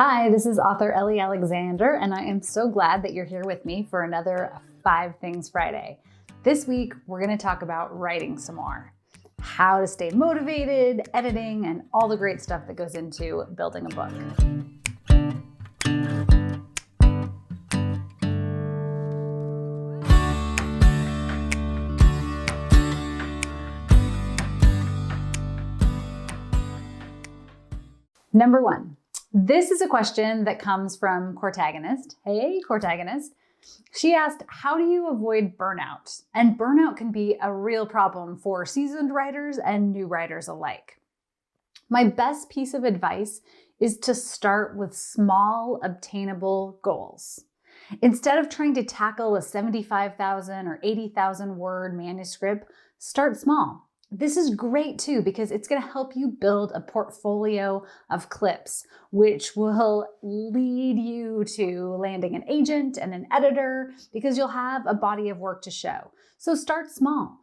Hi, this is author Ellie Alexander, and I am so glad that you're here with me for another 5 Things Friday. This week, we're going to talk about writing some more, how to stay motivated, editing, and all the great stuff that goes into building a book. Number 1. This is a question that comes from Cortagonist. Hey, Cortagonist. She asked, how do you avoid burnout? And burnout can be a real problem for seasoned writers and new writers alike. My best piece of advice is to start with small, obtainable goals. Instead of trying to tackle a 75,000 or 80,000 word manuscript, start small. This is great too, because it's going to help you build a portfolio of clips, which will lead you to landing an agent and an editor, because you'll have a body of work to show. So start small.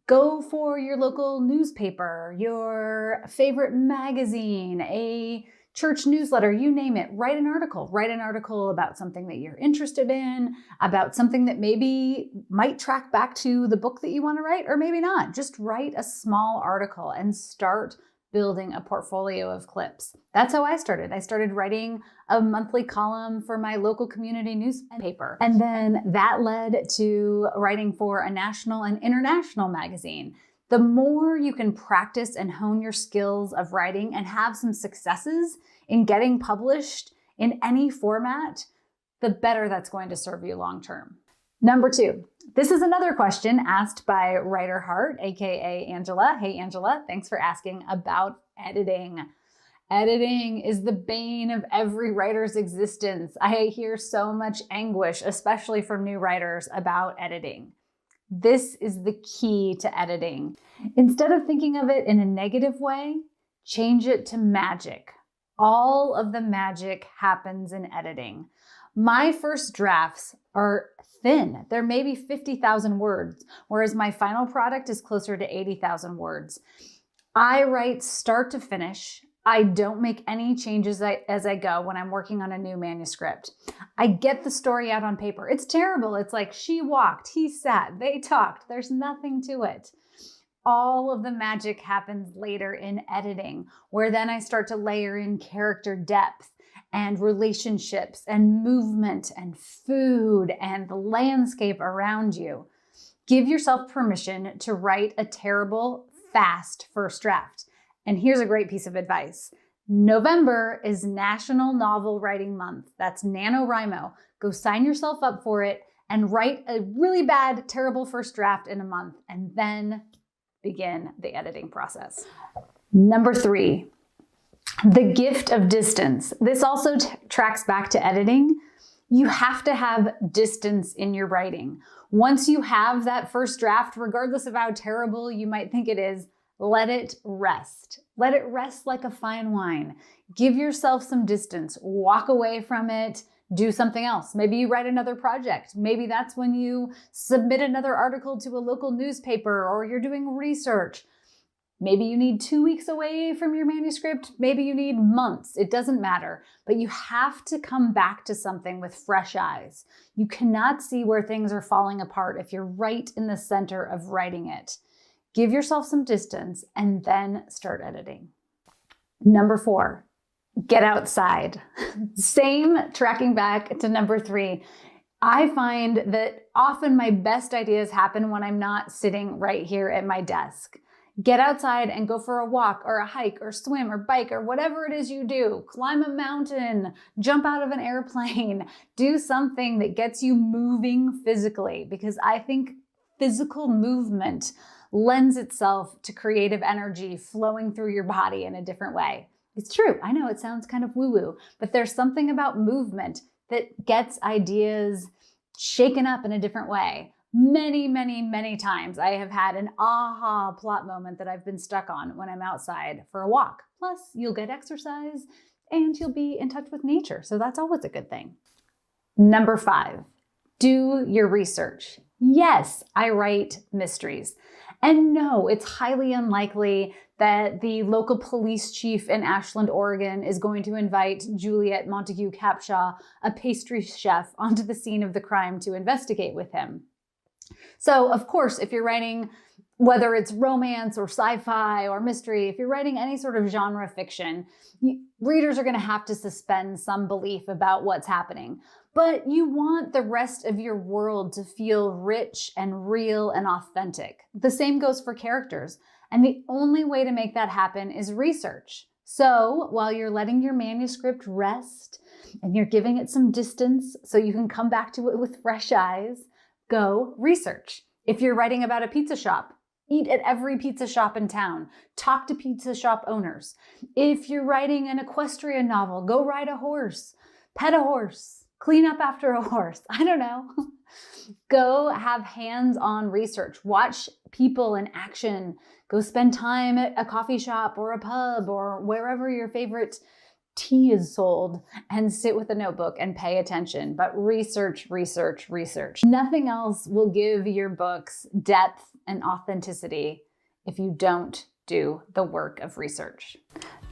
Go for your local newspaper, your favorite magazine, a church newsletter, you name it. Write an article about something that you're interested in, about something that maybe might track back to the book that you want to write, or maybe not. Just write a small article and start building a portfolio of clips. That's how I started. I started writing a monthly column for my local community newspaper. And then that led to writing for a national and international magazine. The more you can practice and hone your skills of writing and have some successes in getting published in any format, the better that's going to serve you long term. Number 2, this is another question asked by Writer Heart, aka Angela. Hey Angela, thanks for asking about editing. Editing is the bane of every writer's existence. I hear so much anguish, especially from new writers, about editing. This is the key to editing. Instead of thinking of it in a negative way, change it to magic. All of the magic happens in editing. My first drafts are thin. They're maybe 50,000 words, whereas my final product is closer to 80,000 words. I write start to finish. I don't make any changes as I go when I'm working on a new manuscript. I get the story out on paper. It's terrible. It's like she walked, he sat, they talked. There's nothing to it. All of the magic happens later in editing, where then I start to layer in character depth and relationships and movement and food and the landscape around you. Give yourself permission to write a terrible, fast first draft. And here's a great piece of advice. November is National Novel Writing Month. That's NaNoWriMo. Go sign yourself up for it and write a really bad, terrible first draft in a month, and then begin the editing process. Number 3, the gift of distance. This also tracks back to editing. You have to have distance in your writing. Once you have that first draft, regardless of how terrible you might think it is, let it rest. Let it rest like a fine wine. Give yourself some distance. Walk away from it. Do something else. Maybe you write another project. Maybe that's when you submit another article to a local newspaper, or you're doing research. Maybe you need 2 weeks away from your manuscript. Maybe you need months. It doesn't matter. But you have to come back to something with fresh eyes. You cannot see where things are falling apart if you're right in the center of writing it. Give yourself some distance and then start editing. Number 4, get outside. Same, tracking back to number 3. I find that often my best ideas happen when I'm not sitting right here at my desk. Get outside and go for a walk or a hike or swim or bike or whatever it is you do. Climb a mountain, jump out of an airplane, do something that gets you moving physically, because I think physical movement lends itself to creative energy flowing through your body in a different way. It's true. I know it sounds kind of woo-woo, but there's something about movement that gets ideas shaken up in a different way. Many, many, many times I have had an aha plot moment that I've been stuck on when I'm outside for a walk. Plus, you'll get exercise and you'll be in touch with nature. So that's always a good thing. Number 5, do your research. Yes, I write mysteries. And no, it's highly unlikely that the local police chief in Ashland, Oregon is going to invite Juliet Montague Capshaw, a pastry chef, onto the scene of the crime to investigate with him. So, of course, if you're writing, whether it's romance or sci-fi or mystery, if you're writing any sort of genre fiction, readers are going to have to suspend some belief about what's happening. But you want the rest of your world to feel rich and real and authentic. The same goes for characters. And the only way to make that happen is research. So while you're letting your manuscript rest and you're giving it some distance so you can come back to it with fresh eyes, go research. If you're writing about a pizza shop, eat at every pizza shop in town. Talk to pizza shop owners. If you're writing an equestrian novel, go ride a horse, pet a horse, clean up after a horse. I don't know. Go have hands-on research. Watch people in action. Go spend time at a coffee shop or a pub or wherever your favorite tea is sold and sit with a notebook and pay attention. But research, research, research. Nothing else will give your books depth and authenticity if you don't do the work of research.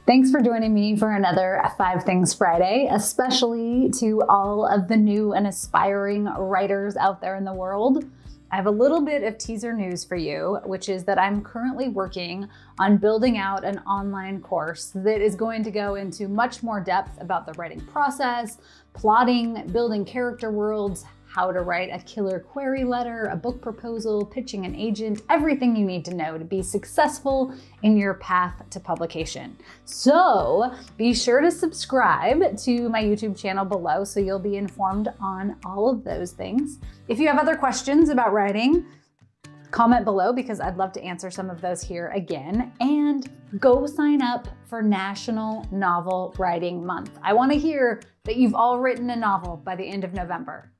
Thanks for joining me for another 5 Things Friday, especially to all of the new and aspiring writers out there in the world. I have a little bit of teaser news for you, which is that I'm currently working on building out an online course that is going to go into much more depth about the writing process, plotting, building character worlds, how to write a killer query letter, a book proposal, pitching an agent, everything you need to know to be successful in your path to publication. So be sure to subscribe to my YouTube channel below so you'll be informed on all of those things. If you have other questions about writing, comment below because I'd love to answer some of those here again. And go sign up for National Novel Writing Month. I want to hear that you've all written a novel by the end of November.